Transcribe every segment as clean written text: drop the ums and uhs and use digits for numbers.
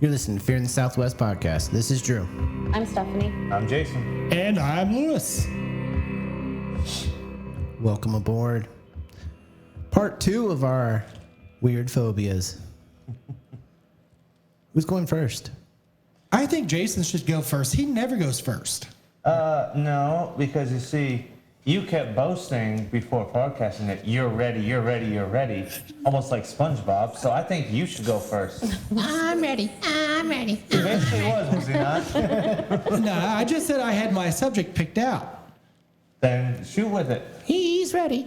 You're listening to Fear in the Southwest podcast. This is Drew. I'm Stephanie. I'm Jason. And I'm Lewis. Welcome aboard. Part 2 of our weird phobias. Who's going first? I think Jason should go first. He never goes first. No, because you see, you kept boasting before podcasting that you're ready, almost like SpongeBob. So I think you should go first. I'm ready. He basically was he not? No, I just said I had my subject picked out. Then shoot with it. He's ready.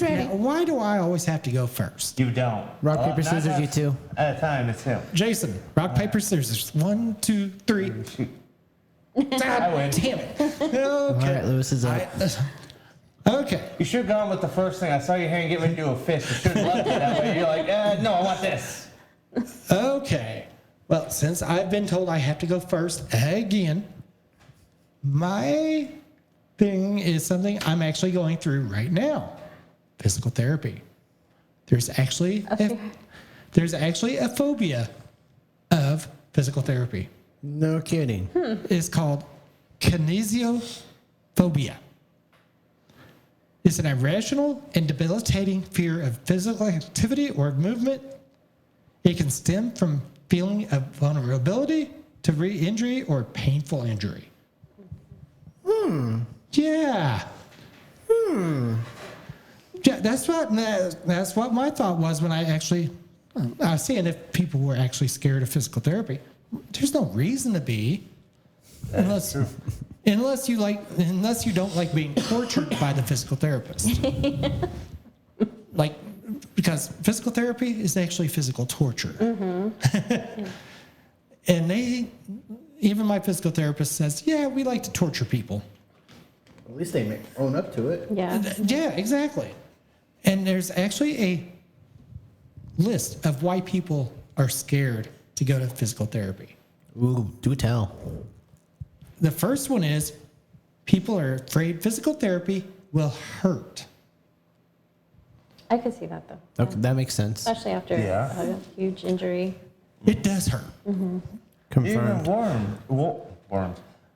Now, why do I always have to go first? You don't. Rock, paper, not scissors, us. you two. At a time, it's him. Jason, rock, paper, scissors. 1, 2, 3. Shoot. I win. Damn it. Okay. All right, Lewis is up. Okay. You should have gone with the first thing. I saw your hand get ready to do a fist. You should have left it that way. You're like, no, I want this. Okay. Well, since I've been told I have to go first again, my thing is something I'm actually going through right now. Physical therapy. There's actually a phobia of physical therapy. No kidding. It's called kinesiophobia. It's an irrational and debilitating fear of physical activity or movement. It can stem from feeling of vulnerability to re-injury or painful injury. Yeah. Yeah, that's what my thought was when I was seeing if people were actually scared of physical therapy. There's no reason to be, unless you don't like being tortured by the physical therapist. Because physical therapy is actually physical torture. Mm-hmm. And even my physical therapist says, yeah, we like to torture people. At least they own up to it. Yeah. Yeah, exactly. And there's actually a list of why people are scared to go to physical therapy. Ooh, do tell. The first one is people are afraid physical therapy will hurt. I could see that though. Okay, that makes sense. Especially after a huge injury. It does hurt. Mm-hmm. Confirmed. Even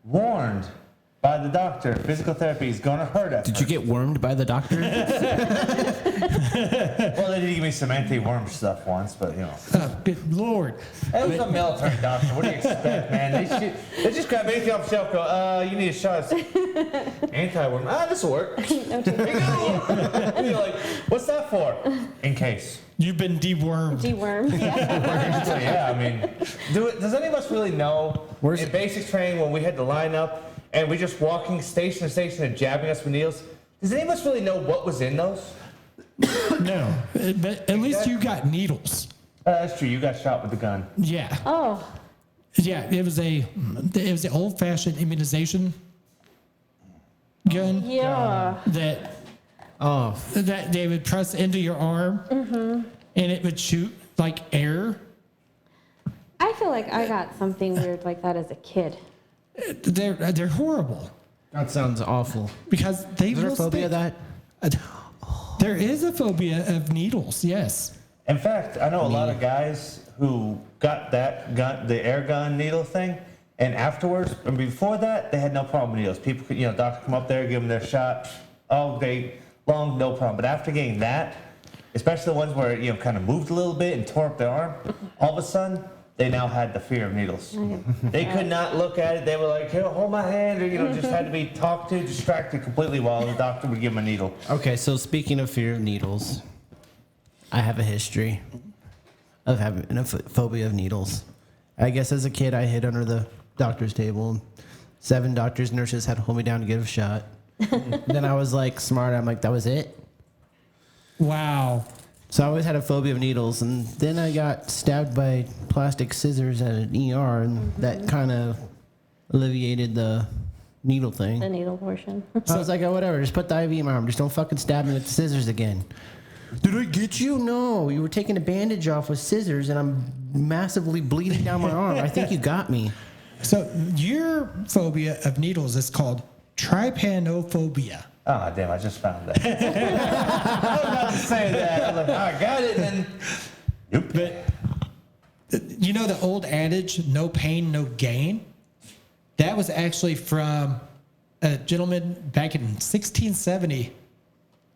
warned by the doctor, physical therapy is going to hurt us. Did you get wormed by the doctor? Well, they did give me some anti-worm stuff once, but you know. Oh, good Lord. It was a military doctor. What do you expect, man? They just grab anything off the shelf. Go, you need a shot. Anti-worm. This will work. No, Here you go. And you're like, what's that for? In case. You've been dewormed. dewormed. Yeah. So yeah, I mean, does any of us really know? Where's in it? basic training when we had to line up and we're just walking station to station and jabbing us with needles? Does any of us really know what was in those? No, but at least you got needles. That's true. You got shot with the gun. Yeah. Oh, Yeah, it was the old-fashioned immunization gun yeah. that they would press into your arm, and it would shoot like air. I feel like I got something weird like that as a kid. They're horrible That sounds awful. because they Is there a will phobia of stick. that? There is a phobia of needles. Yes. In fact, I know a lot of guys who got that gun, the air gun needle thing, and afterwards, and before that, they had no problem with needles. People could, doctor come up there, give them their shot all day long, no problem. But after getting that, especially the ones where it, kind of moved a little bit and tore up their arm, all of a sudden, they now had the fear of needles. They could not look at it. They were like, "Here, hold my hand," or just had to be talked to, distracted completely while the doctor would give them a needle. Okay, so speaking of fear of needles, I have a history of having a phobia of needles. I guess as a kid, I hid under the doctor's table. 7 doctors, nurses had to hold me down to get a shot. Then I was like smart. I'm like, that was it. Wow. So I always had a phobia of needles, and then I got stabbed by plastic scissors at an ER, and that kind of alleviated the needle thing. The needle portion. I was like, oh, whatever, just put the IV in my arm. Just don't fucking stab me with the scissors again. Did I get you? No, you were taking a bandage off with scissors, and I'm massively bleeding down my arm. I think you got me. So your phobia of needles is called trypanophobia. Oh, damn, I just found that. I was about to say that. I was like, I got it, and then... Nope. But you know the old adage, no pain, no gain? That was actually from a gentleman back in 1670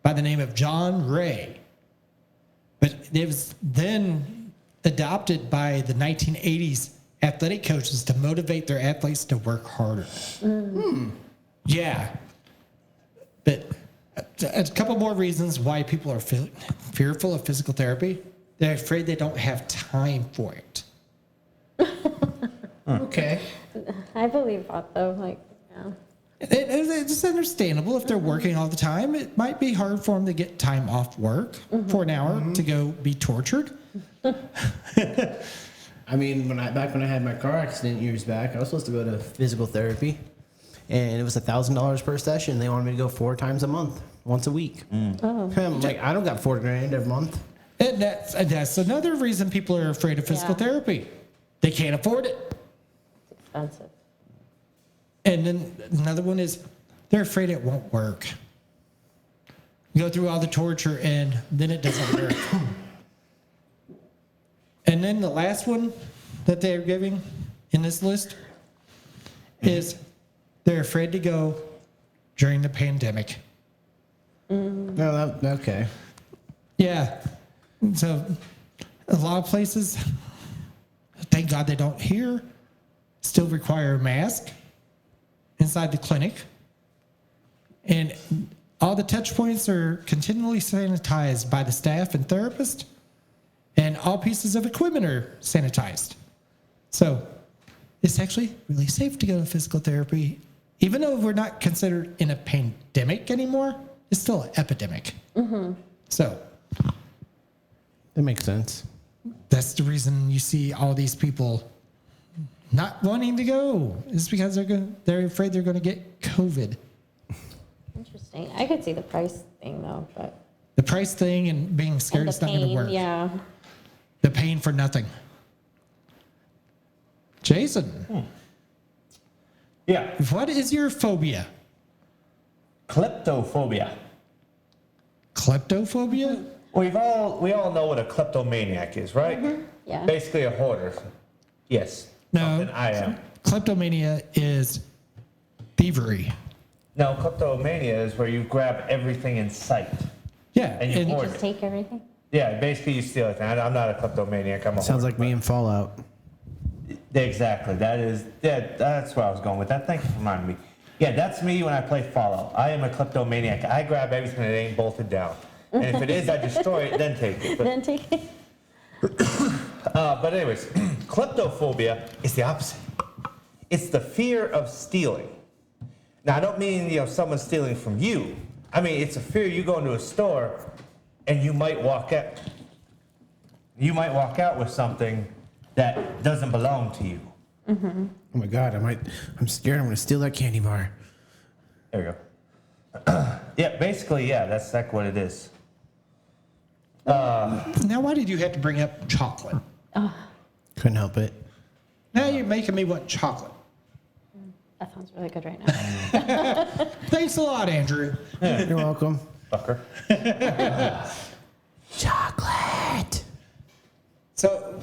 by the name of John Ray. But it was then adopted by the 1980s athletic coaches to motivate their athletes to work harder. Yeah. But a couple more reasons why people are fearful of physical therapy. They're afraid they don't have time for it. Okay. I believe that though. Like, yeah. It's understandable if they're working all the time. It might be hard for them to get time off work for an hour to go be tortured. I mean, back when I had my car accident years back, I was supposed to go to physical therapy, and it was $1,000 per session. They wanted me to go 4 times a month, once a week. I'm like, I don't got $4,000 every month. And that's another reason people are afraid of physical Yeah. therapy. They can't afford it. It's expensive. And then another one is they're afraid it won't work. You go through all the torture and then it doesn't work. And then the last one that they're giving in this list is they're afraid to go during the pandemic. No, okay. Yeah. So a lot of places, thank God they don't here, still require a mask inside the clinic. And all the touch points are continually sanitized by the staff and therapist. And all pieces of equipment are sanitized. So it's actually really safe to go to physical therapy. Even though we're not considered in a pandemic anymore, it's still an epidemic. So That makes sense. that's the reason you see all these people not wanting to go. It's because they're afraid they're going to get COVID. Interesting. I could see the price thing though, but The price thing and being scared and it's the not going to pain, work. yeah. The pain for nothing. Jason, Yeah. what is your phobia? Kleptophobia. Kleptophobia? We all know what a kleptomaniac is, right? Yeah. Basically a hoarder. Yes. No. Something I am. Kleptomania is thievery. No, kleptomania is where you grab everything in sight. Yeah. And you and- hoard Just it. take everything. Yeah, basically you steal it. I'm not a kleptomaniac. I'm a Sounds hoarder, like me in Fallout. Exactly. That's where I was going with that. Thank you for reminding me. Yeah, that's me when I play Fallout. I am a kleptomaniac. I grab everything that ain't bolted down. And if it is, I destroy it, then take it. But, Then take it. but anyways, kleptophobia is the opposite. It's the fear of stealing. Now, I don't mean, someone stealing from you. I mean, it's a fear you go into a store and you might walk out. You might walk out with something that doesn't belong to you. Oh my God, I'm scared I'm going to steal that candy bar. There we go. Yeah, basically, that's exactly what it is. now, why did you have to bring up chocolate? Couldn't help it. Now you're making me want chocolate. That sounds really good right now. Thanks a lot, Andrew. You're welcome. Fucker. Chocolate. So,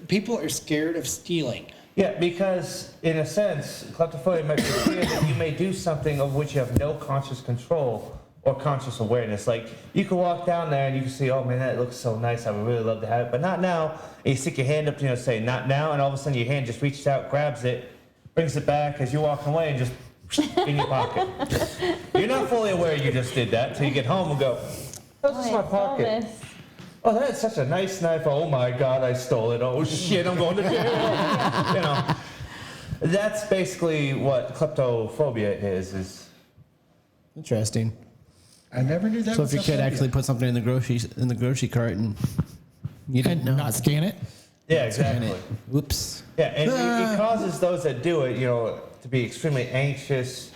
people are scared of stealing. Yeah, because in a sense, kleptophobia might be fear that you may do something of which you have no conscious control or conscious awareness. Like, you can walk down there and you can see, oh man, that looks so nice. I would really love to have it, but not now. And you stick your hand up to, say, not now, and all of a sudden your hand just reaches out, grabs it, brings it back as you're walking away, and just in your pocket. You're not fully aware you just did that until you get home and go, oh, this is my I saw pocket. this. Oh, that's such a nice knife. Oh my God, I stole it. Oh shit, I'm going to jail. That's basically what kleptophobia is. Interesting. I never knew that So was if your a kid phobia. actually put something in the grocery cart and you didn't And know, not scan it? Yeah, scan exactly. it. Whoops. Yeah, and it causes those that do it, to be extremely anxious.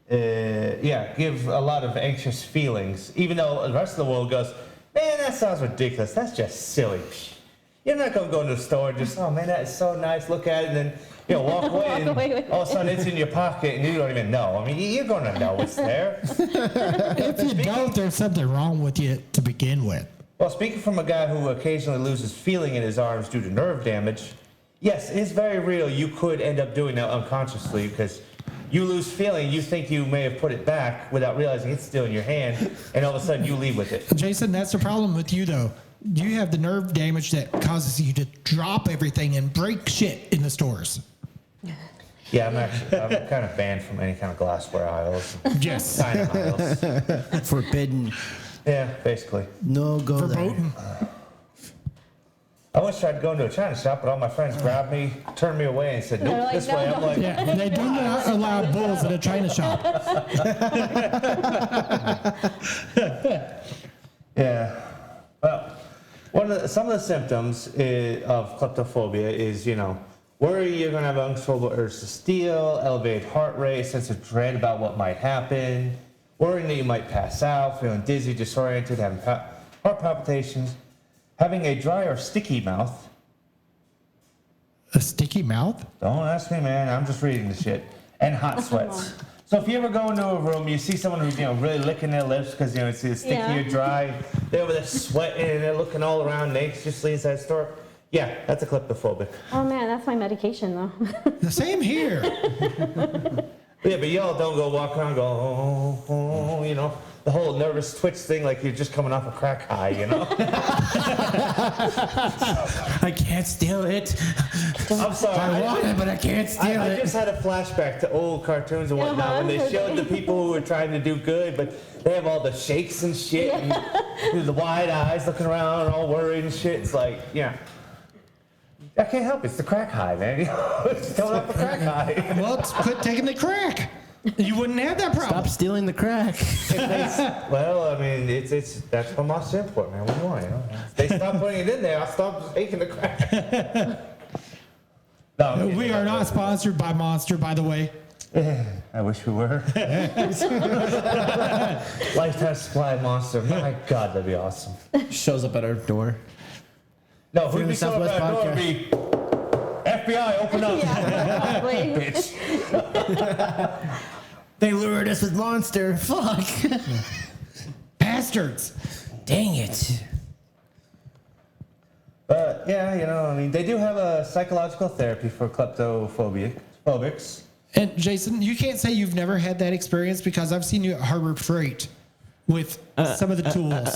Give a lot of anxious feelings, even though the rest of the world goes, man, that sounds ridiculous. That's just silly. You're not going to go into the store and just, oh man, that is so nice. Look at it, and then walk away, and away with all of a sudden it's in your pocket and you don't even know. I mean, you're going to know it's there. If you don't, there's something wrong with you to begin with. Well, speaking from a guy who occasionally loses feeling in his arms due to nerve damage, yes, it's very real. You could end up doing that unconsciously because you lose feeling. You think you may have put it back without realizing it's still in your hand, and all of a sudden you leave with it. Jason, that's the problem with you, though. You have the nerve damage that causes you to drop everything and break shit in the stores. Yeah, I'm kind of banned from any kind of glassware aisles. Yes. China aisles. Forbidden. Yeah, basically. No go there. Verboten. I once tried to go into a China shop, but all my friends grabbed me, turned me away, and said, They're nope, like, this "No, way. I'm no." like, Yeah, they do not allow bulls in a China shop. yeah. Well, some of the symptoms of kleptophobia is, worry you're going to have uncontrollable urge to steal, elevated heart rate, sense of dread about what might happen, worrying that you might pass out, feeling dizzy, disoriented, having heart palpitations, having a dry or sticky mouth. A sticky mouth? Don't ask me, man. I'm just reading the shit. And hot sweats. So if you ever go into a room, you see someone who's really licking their lips because it's sticky or dry. They're over there sweating and they're looking all around anxiously inside the store. Yeah, that's a kleptophobic. Oh man, that's my medication though. The same here. Yeah, but y'all don't go walk around and go, the whole nervous twitch thing like you're just coming off a crack high, I can't steal it. I'm sorry. I want it, but I can't steal I it. just had a flashback to old cartoons and whatnot when they showed the people who were trying to do good, but they have all the shakes and shit and the wide eyes looking around all worried and shit. It's like, I can't help it. It's the crack high, man. It's coming off a crack high. Well, quit taking the crack. You wouldn't have that problem. Stop stealing the crack. Well, I mean, that's what Monster Import, man. What do you want? If they stop putting it in there, I'll stop taking the crack. No, We are not sponsored by Monster, by the way. I wish we were. Lifetime supply of Monster. My God, that'd be awesome. Shows up at our door. No, who'd Fear be the showing up Southwest at our door and be, FBI, open up. Yeah, probably. Bitch. They lured us with Monster. Fuck. Bastards. Dang it. But, they do have a psychological therapy for kleptophobics. And Jason, you can't say you've never had that experience because I've seen you at Harbor Freight with some of the tools.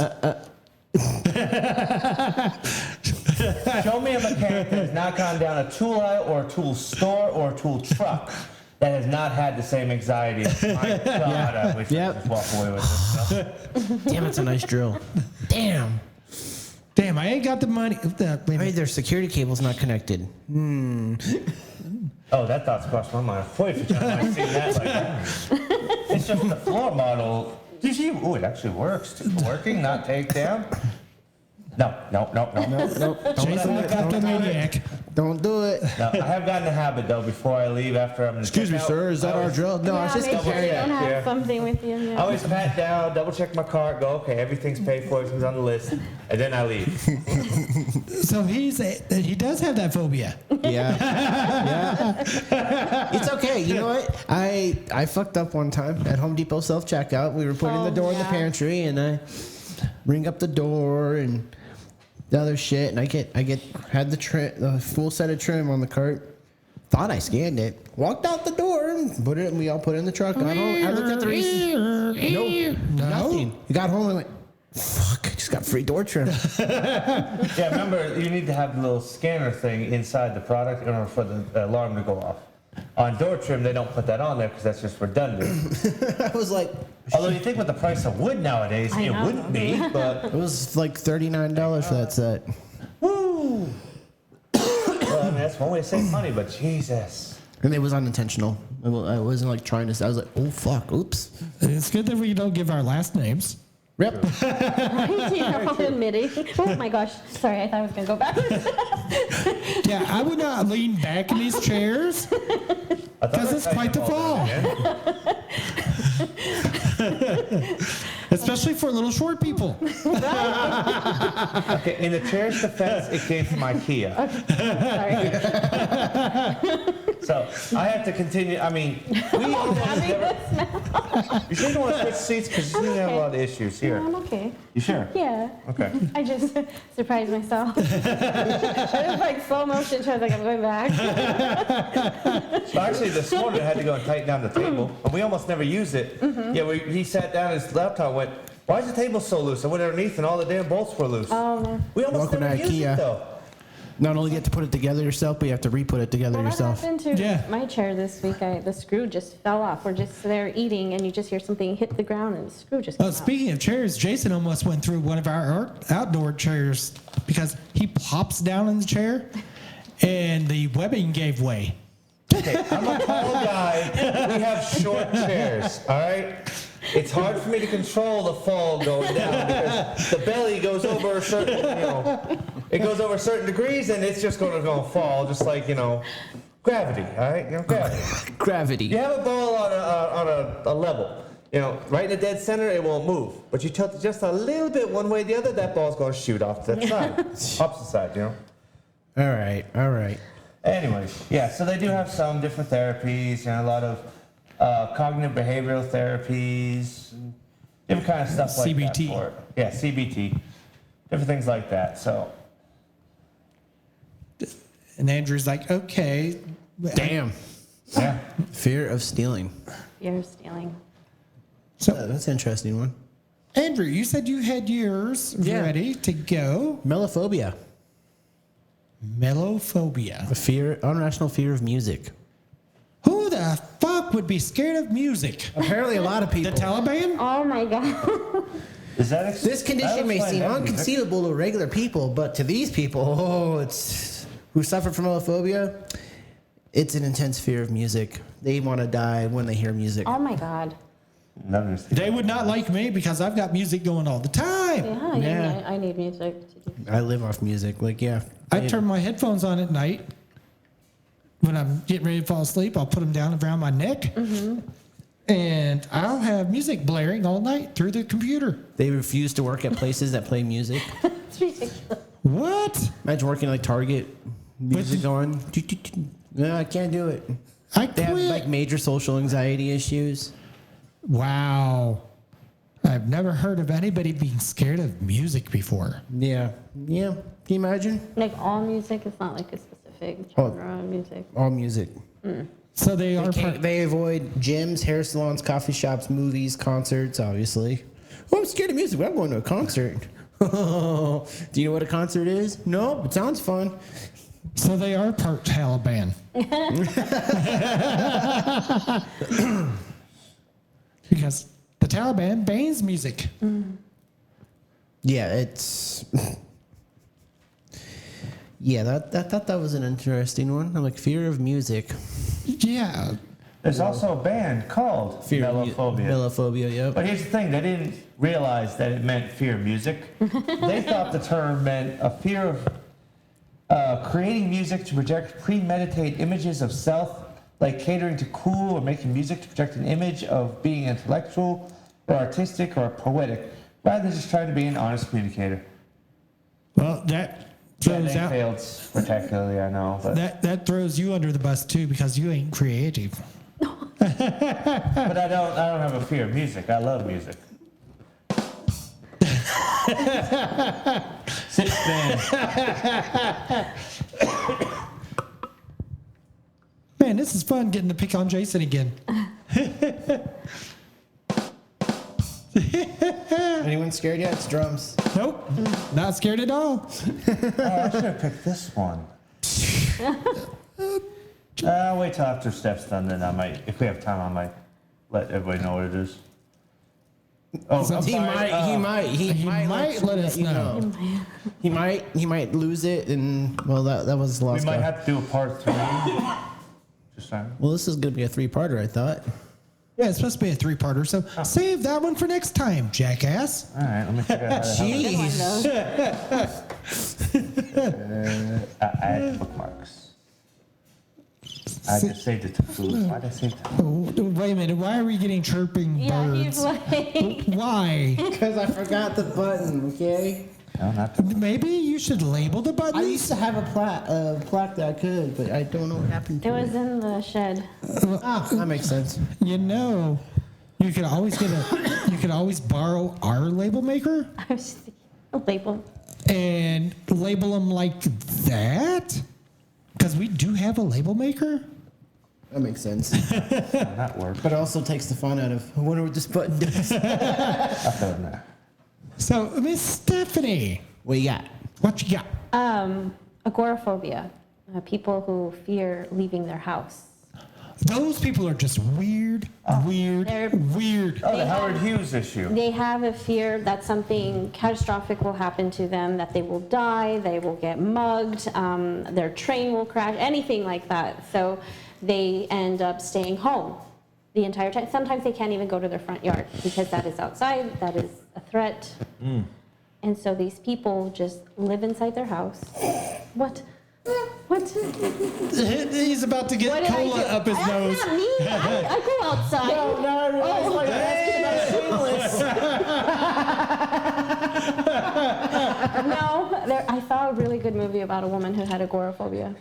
Show me a mechanic that has not gone down a tool aisle or a tool store or a tool truck that has not had the same anxiety. My God, I wish I could just walk away with this stuff. Damn, it's a nice drill. Damn. Damn, I ain't got the money. Hey, their security cable's not connected. Oh, that thought's crossed my mind. Boy, if you I've seen that like that. It's just the floor model. Oh, it actually works. Working, not take down. No. Jason the kleptomaniac. Don't do it. No, I have gotten a habit though. Before I leave, after I'm. Excuse me, sir. Is that our drill? No, I was just make sure you comparing. don't have Yeah. something with you. I Yeah. always pat down, double check my card, go, okay, everything's paid for, everything's on the list, and then I leave. So he does have that phobia. Yeah. It's okay. You know what? I fucked up one time at Home Depot self checkout. We were putting the door in the pantry, and I ring up the door and the other shit, and I had the full set of trim on the cart. Thought I scanned it. Walked out the door and we all put it in the truck. Got home. I looked at the receipt. Nope. Nothing. We got home and went, fuck, I just got free door trim. Yeah, remember, you need to have the little scanner thing inside the product in order for the alarm to go off. On door trim, they don't put that on there because that's just redundant. I was like, Although you think with the price of wood nowadays, I it know. wouldn't be, but it was like $39 for that set. woo! Well, I mean, that's one way to save money, but Jesus. And it was unintentional. I wasn't like trying to. I was like, oh fuck, oops. It's good that we don't give our last names. Yep. I'm admitting. Oh my gosh. Sorry, I thought I was going to go backwards. Yeah, I would not lean back in these chairs because it's quite the fall. Especially for little short people. Okay, in the chair's defense, it came from IKEA. Sorry. So I have to continue. I mean, we almost never. You sure you don't want to switch seats because you have a lot of issues here. No, I'm okay. You sure? Yeah. Okay. I just surprised myself. It was like slow motion, so I was like, I'm going back. So actually, this morning I had to go and tighten down the table, and we almost never use it. Yeah, he sat down at his laptop and went, "Why is the table so loose?" I went underneath, and all the damn bolts were loose. We almost Welcome never to use IKEA. it though. Not only get to put it together yourself, but you have to re-put it together What yourself. happened to Yeah. my chair this week? The screw just fell off. We're just there eating, and you just hear something hit the ground, and the screw just fell off. Speaking of chairs, Jason almost went through one of our outdoor chairs because he pops down in the chair and the webbing gave way. Okay, I'm a tall guy. We have short chairs, all right? It's hard for me to control the fall going down because the belly goes over a certain, it goes over certain degrees and it's just going to fall, just like, gravity, all right? Gravity. Gravity. You have a ball on a level, right in the dead center, it won't move. But you tilt it just a little bit one way or the other, that ball's going to shoot off to the side, opposite side, All right. Anyways, yeah, so they do have some different therapies, a lot of cognitive behavioral therapies, different kind of stuff like that CBT. for it. Yeah, CBT, different things like that. So And Andrew's like, okay. Damn. yeah, Fear of stealing. Fear of stealing. So, That's an interesting one. Andrew, you said you had yours Yeah. ready to go. Melophobia. Melophobia. Irrational fear of music. Who the fuck would be scared of music? Apparently, a lot of The people. Taliban? Oh my God. is that This condition may seem unconceivable to regular people, but to these people, it's who suffer from melophobia. It's an intense fear of music. They want to die when they hear music. Oh my God. They would not like me because I've got music going all the time. Yeah, Yeah. I need music to do. I live off music. I turn my headphones on at night. When I'm getting ready to fall asleep, I'll put them down around my neck. And I'll have music blaring all night through the computer. They refuse to work at places that play music. It's ridiculous. What? Imagine working like Target, music on. No, I can't do it. I They have quit. like major social anxiety issues. Wow. I've never heard of anybody being scared of music before. Yeah. Can you imagine? Like all music, it's not like a specific Oh. genre of music. All music. So they are They avoid gyms, hair salons, coffee shops, movies, concerts, obviously. Oh, I'm scared of music, but I'm going to a concert. Do you know what a concert is? No, it sounds fun. So they are part Taliban. Because the Taliban bans music. Yeah, it's. Yeah, that was an interesting one. I'm like, fear of music. Yeah. There's also a band called Fear of Melophobia. Melophobia, yep. But here's the thing, they didn't realize that it meant fear of music. They thought the term meant a fear of creating music to project premeditated images of self, like catering to cool or making music to project an image of being intellectual or artistic or poetic, rather than just trying to be an honest communicator. Well, that throws That out. failed spectacularly, I know. But, That throws you under the bus too because you ain't creative. but I don't have a fear of music. I love music. Sit stand. Man, this is fun getting to pick on Jason again. Anyone scared yet? It's drums. Nope, not scared at all. Oh, I should have picked this one. Wait till after Steph's done, then I might, if we have time, I might let everybody know what it is. Oh, I'm He sorry. might let us know. He might lose it, and well, that was the We last might guy. have to do a part 3. Just saying. Well, this is gonna be a 3-parter, I thought. Yeah, it's supposed to be a 3-parter, so save that one for next time, jackass. All right, let me figure out how to add bookmarks. I just saved it to food. Why did I save it to food? Oh, wait a minute, why are we getting chirping Yeah, birds? he's like, Why? Because I forgot the button. Okay. No, not the, Maybe you should label the I buttons. used to have a plaque that I could, but I don't know what happened It to was in the shed. Ah, that makes sense. You know, you could always you could always borrow our label maker I was just thinking, a label. and label them like that. Because we do have a label maker. That makes sense. that worked. But it also takes the fun out of, I wonder what this button does. I felt that. So, Miss Stephanie, What you got? what you got? Agoraphobia. People who fear leaving their house. Those people are just weird. They're- Weird. Oh, the They Howard have- Hughes issue. They have a fear that something catastrophic will happen to them, that they will die, they will get mugged, their train will crash, anything like that. So they end up staying home the entire time. Sometimes they can't even go to their front yard because that is outside, that is a threat. And so these people just live inside their house. What? What? He's about to get What did I cola do? up his That's nose. not me. I go outside. No, I realized why you're asking about shameless. No, I saw a really good movie about a woman who had agoraphobia.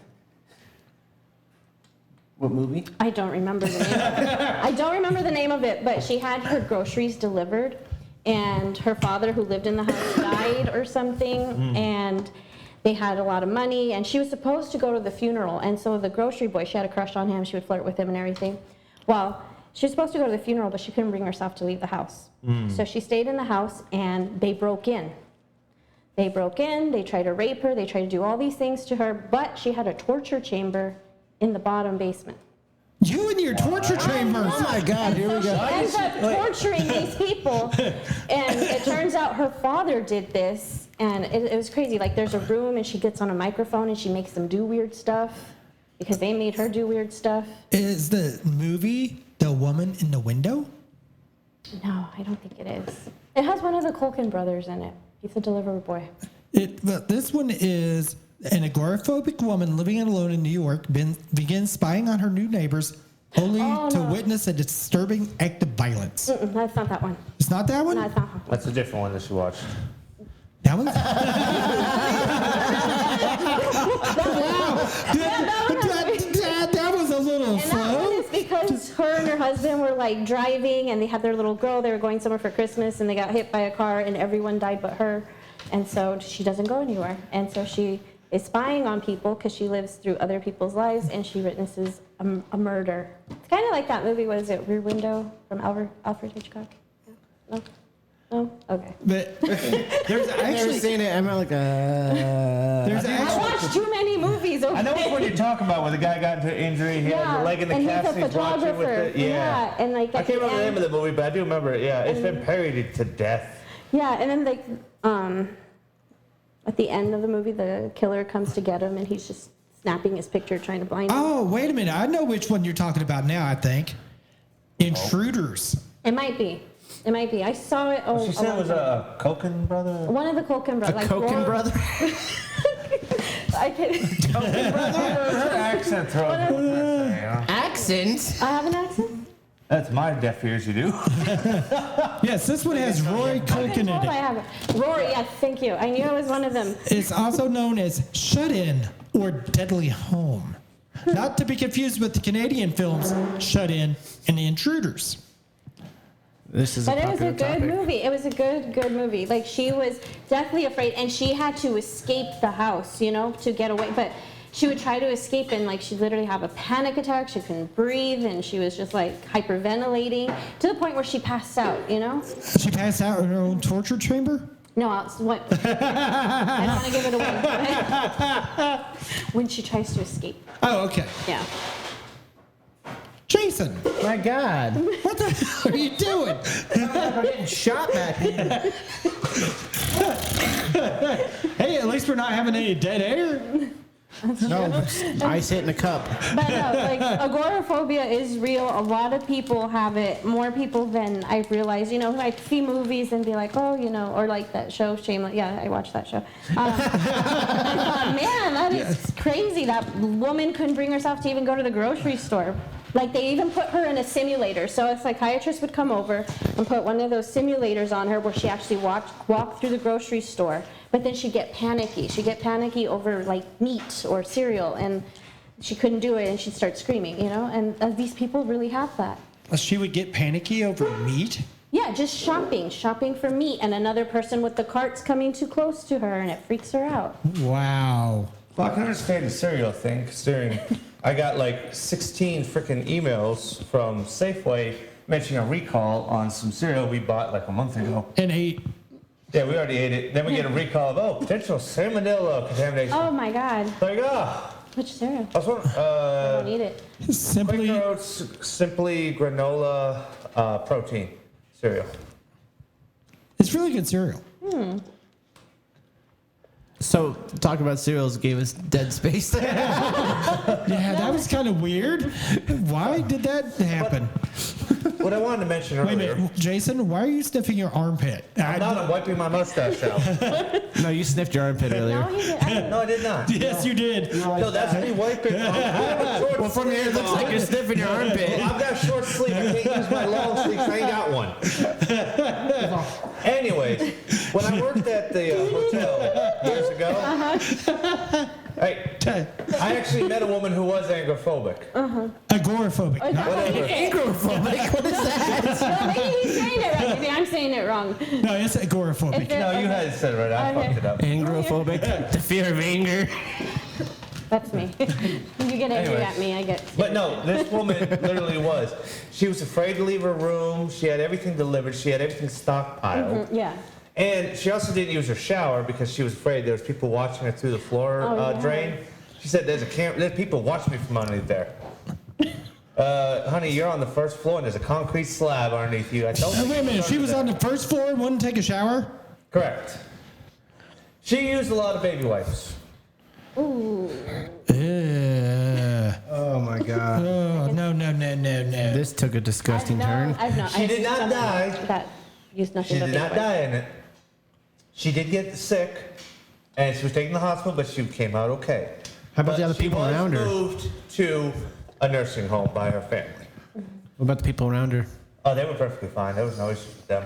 What movie? I don't remember the name. I don't remember the name of it, but she had her groceries delivered, and her father, who lived in the house, died or something, and they had a lot of money, and she was supposed to go to the funeral, and so the grocery boy, she had a crush on him, she would flirt with him and everything. Well, she was supposed to go to the funeral, but she couldn't bring herself to leave the house. So she stayed in the house, and they broke in. They broke in, they tried to rape her, they tried to do all these things to her, but she had a torture chamber in the bottom basement. You and your torture chambers. Oh my God, here we So she go. ends up torturing these people, and it turns out her father did this, and it was crazy. Like, there's a room, and she gets on a microphone, and she makes them do weird stuff, because they made her do weird stuff. Is the movie The Woman in the Window? No, I don't think it is. It has one of the Culkin brothers in it. He's the delivery boy. But this one is an agoraphobic woman living alone in New York begins spying on her new neighbors only to witness a disturbing act of violence. That's not that one. It's not that one? No, it's not her. That's a different one that she watched. That one? That was a little And that one slow. is because her and her husband were like driving, and they had their little girl. They were going somewhere for Christmas, and they got hit by a car, and everyone died but her. And so she doesn't go anywhere. And so she is spying on people because she lives through other people's lives, and she witnesses a murder. It's kind of like that movie. Was it Rear Window from Alfred Hitchcock? Yeah. No. No. Okay. But there's I've never actually seen it. I'm like, there's I actually watched too many movies. Okay? I know which one you're talking about, where the guy got into an injury, he had the leg in the and cast, he's a he's watching with photographer. it. Yeah. And like I at can't the remember the name end- of the movie, but I do remember it. Yeah, it's been parodied to death. Yeah, and then like at the end of the movie, the killer comes to get him, and he's just snapping his picture, trying to blind him. Oh, wait a minute. I know which one you're talking about now, I think. Intruders. It might be. It might be. I saw it. She said it was a Culkin brother. one of the Culkin brothers. a Coken brother? I can't. Her accent throws me. Accent? I have an accent. That's my deaf ears, you do. Yes, this one has Roy Culkin in I it. have it. Rory. Yes, thank you. I knew it was one of them. It's also known as Shut In or Deadly Home. Not to be confused with the Canadian films Shut In and The Intruders. This is But a it was a popular good topic. movie. It was a good movie. Like, she was definitely afraid, and she had to escape the house, to get away. But she would try to escape, and like she'd literally have a panic attack. She couldn't breathe, and she was just like hyperventilating to the point where she passed out. She passed out in her own torture chamber? No, what? I don't want to give it away. When she tries to escape. Oh, okay. Yeah. Jason, My God. what the hell are you doing? I'm getting shot back here. Hey, at least we're not having any dead air. No, ice hitting a cup. But no, like agoraphobia is real. A lot of people have it. More people than I've realized. I'd see movies and be like, oh, or like that show, Shameless. Yeah, I watched that show. I thought, man, that is crazy. That woman couldn't bring herself to even go to the grocery store. Like, they even put her in a simulator. So a psychiatrist would come over and put one of those simulators on her where she actually walked through the grocery store. but then she'd get panicky. She'd get panicky over like meat or cereal, and she couldn't do it, and she'd start screaming, you know? And these people really have that. She would get panicky over meat? Yeah, just shopping for meat, and another person with the carts coming too close to her, and it freaks her out. Wow. Well, I can understand the cereal thing, considering I got like 16 freaking emails from Safeway mentioning a recall on some cereal we bought like a month ago. And ate. Yeah, we already ate it. Then we get a recall of, potential salmonella contamination. Oh my God. Like, Which cereal? I was wondering, I don't eat it. Simply. Quaker Oats, Simply Granola protein cereal. It's really good cereal. So, talking about cereals gave us dead space there. Yeah, that was kind of weird. Why did that happen? What I wanted to mention Wait a earlier. minute, Jason, why are you sniffing your armpit? I'm not. I'm wiping my mustache out. No, you sniffed your armpit No, earlier. he did. No, I did not. Yes, you did. No, that's me wiping. Well, from here, it looks like you're sniffing your armpit. I've got short sleeve. I can't use my long sleeve. I ain't got one. Anyways, when I worked at the hotel years ago, I actually met a woman who was agoraphobic. Agoraphobic. Oh, is that what Whatever. it is? Agoraphobic? What is that? No, maybe he's saying it right. Maybe I'm saying it wrong. No, it's agoraphobic. Is there- No, you had said it right. I Okay. fucked it up. Agoraphobic? The fear of anger. That's me. When you get angry Anyways. at me, I get. But no, this woman literally was. She was afraid to leave her room. She had everything delivered. She had everything stockpiled. Yeah. And she also didn't use her shower because she was afraid there was people watching her through the floor Oh, yeah. drain. She said, there's people watching me from underneath there. Honey, you're on the first floor and there's a concrete slab underneath you. I don't think Wait a you minute, was she under was there. on the first floor and wouldn't take a shower? Correct. She used a lot of baby wipes. Ooh. Oh my god. Oh, no. This took a disgusting turn. She did not die. That used nothing She but did baby not wipes. die in it. She did get sick, and she was taken to the hospital, but she came out okay. How about But the other people around her? She was moved to a nursing home by her family. What about the people around her? Oh, they were perfectly fine. There was no issue with them.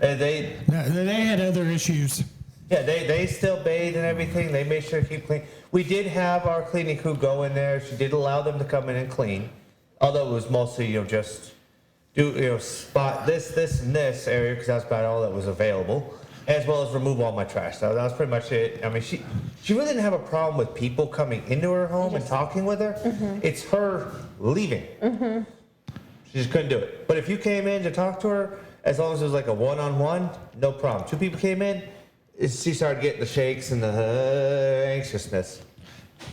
They They had other issues. they still bathed and everything. They made sure to keep clean. We did have our cleaning crew go in there. She did allow them to come in and clean, although it was mostly just do spot this and this area because that's about all that was available, as well as remove all my trash. So that was pretty much it. I mean, she really didn't have a problem with people coming into her home and talking with her. It's her leaving. She just couldn't do it. But if you came in to talk to her, as long as it was like a one-on-one, no problem. Two people came in, she started getting the shakes and the anxiousness.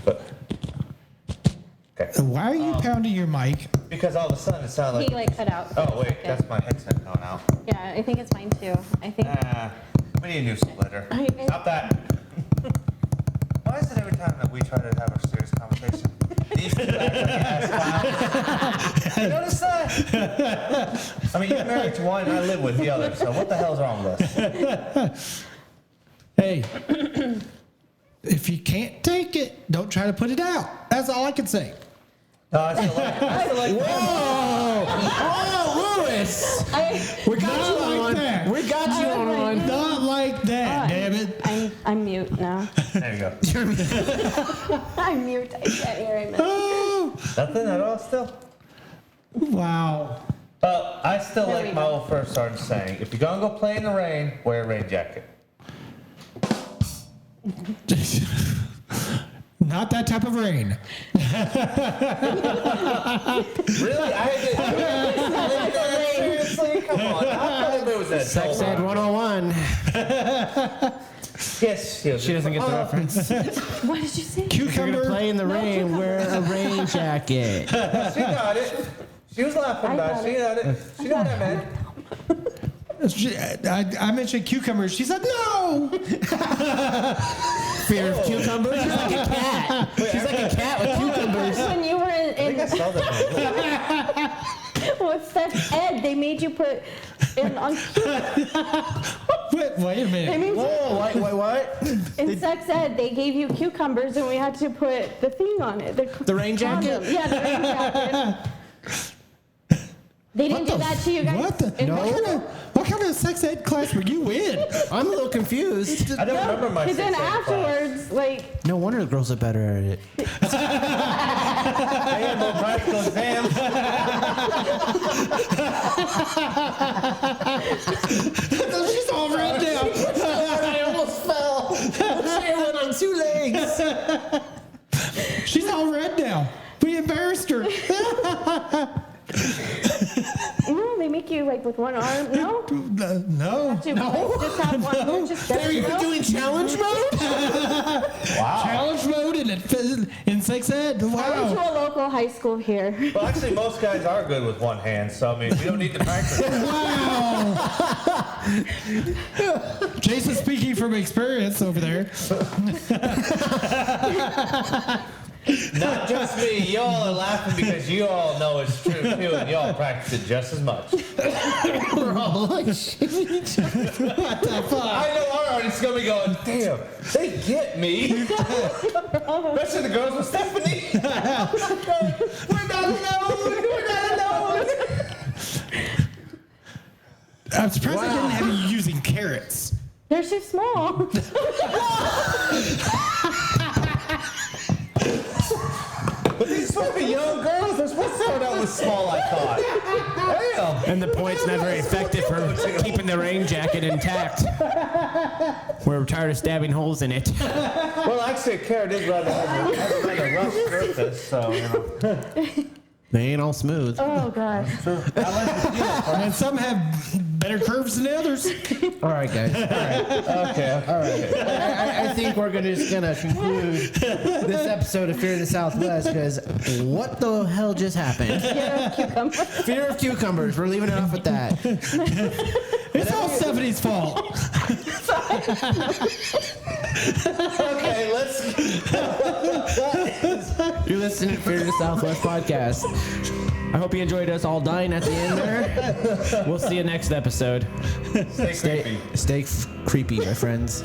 But okay, Why are you pounding your mic? because all of a sudden it sounded He like. cut out. Oh wait, Okay. that's my headset going out. Yeah, I think it's mine too. I think. We need a new splitter. Okay. Stop that. Why is it every time that we try to have a serious conversation, these two act like ass clowns? You notice that? I mean, you're married to one, and I live with the other. So what the hell's wrong with us? Hey, if you can't take it, don't try to put it out. That's all I can say. No, I still like. Oh, Lewis! We got Not you like on. that. We got you on one. Not like that, damn it. I'm mute now. There you go. I'm mute. I can't hear him. Oh, Nothing at all still? wow. I still There like we my go. old first sergeant saying, if you're going to go play in the rain, wear a rain jacket. Not that type of rain. Really? I had to. Seriously? Come on. I thought it was that. Sex Ed 101. Yes, yes. She doesn't get the reference. What did you say? If you're gonna Cucumber. play in the rain, wear a rain jacket. She got it. She was laughing I about got it. She got it. She knew what I meant. I mentioned cucumbers. She said no. Fear of cucumbers? She's like a cat. She's like a cat with cucumbers. When you were I think I in saw that. what's that, Ed? They made you put in on Wait a they minute. made you, Whoa, what? in sex ed. They gave you cucumbers, and we had to put the thing on it. The rain jacket? condom. Yeah, the rain jacket. They didn't do that to you guys? What the? In high school? What kind of sex ed class were you in? I'm a little confused. I don't remember my Because then sex ed class. afterwards, like, No wonder the girls are better at it. They had no practical exams. She's all red now. I almost fell. I went on 2 legs. She's all red now. We embarrassed her. no, they make you like with one arm. No? No. Just have one. Just Are you doing challenge mode? Wow. Challenge mode in sex ed. I went to Wow. a local high school here. Well, actually, most guys are good with one hand, so I mean, we don't need to practice. Wow. Jason speaking from experience over there. Not just me. Y'all are laughing because you all know it's true too, and y'all practice it just as much. We're all like shitting each other. What the fuck? I know our audience is gonna be going, damn, they get me. Especially the girls with Stephanie. We're not alone. We're not alone. I'm surprised I didn't have you using carrots. They're too small. But these are supposed to be young girls. They're supposed to start out with small, I thought. Damn. And the point's not very effective for keeping the rain jacket intact. We're tired of stabbing holes in it. Well, actually, a carrot is rather has a rather rough surface, so you know. They ain't all smooth. Oh gosh. And some have better curves than others. All right, guys. Okay. All right. I think we're just gonna conclude this episode of Fear of the Southwest because what the hell just happened? Fear of cucumbers. We're leaving it off at that. It's all Stephanie's fault. Okay, let's. You're listening to Fear of the Southwest podcast. I hope you enjoyed us all dying at the end there. We'll see you next episode. Stay creepy. Stay creepy, my friends.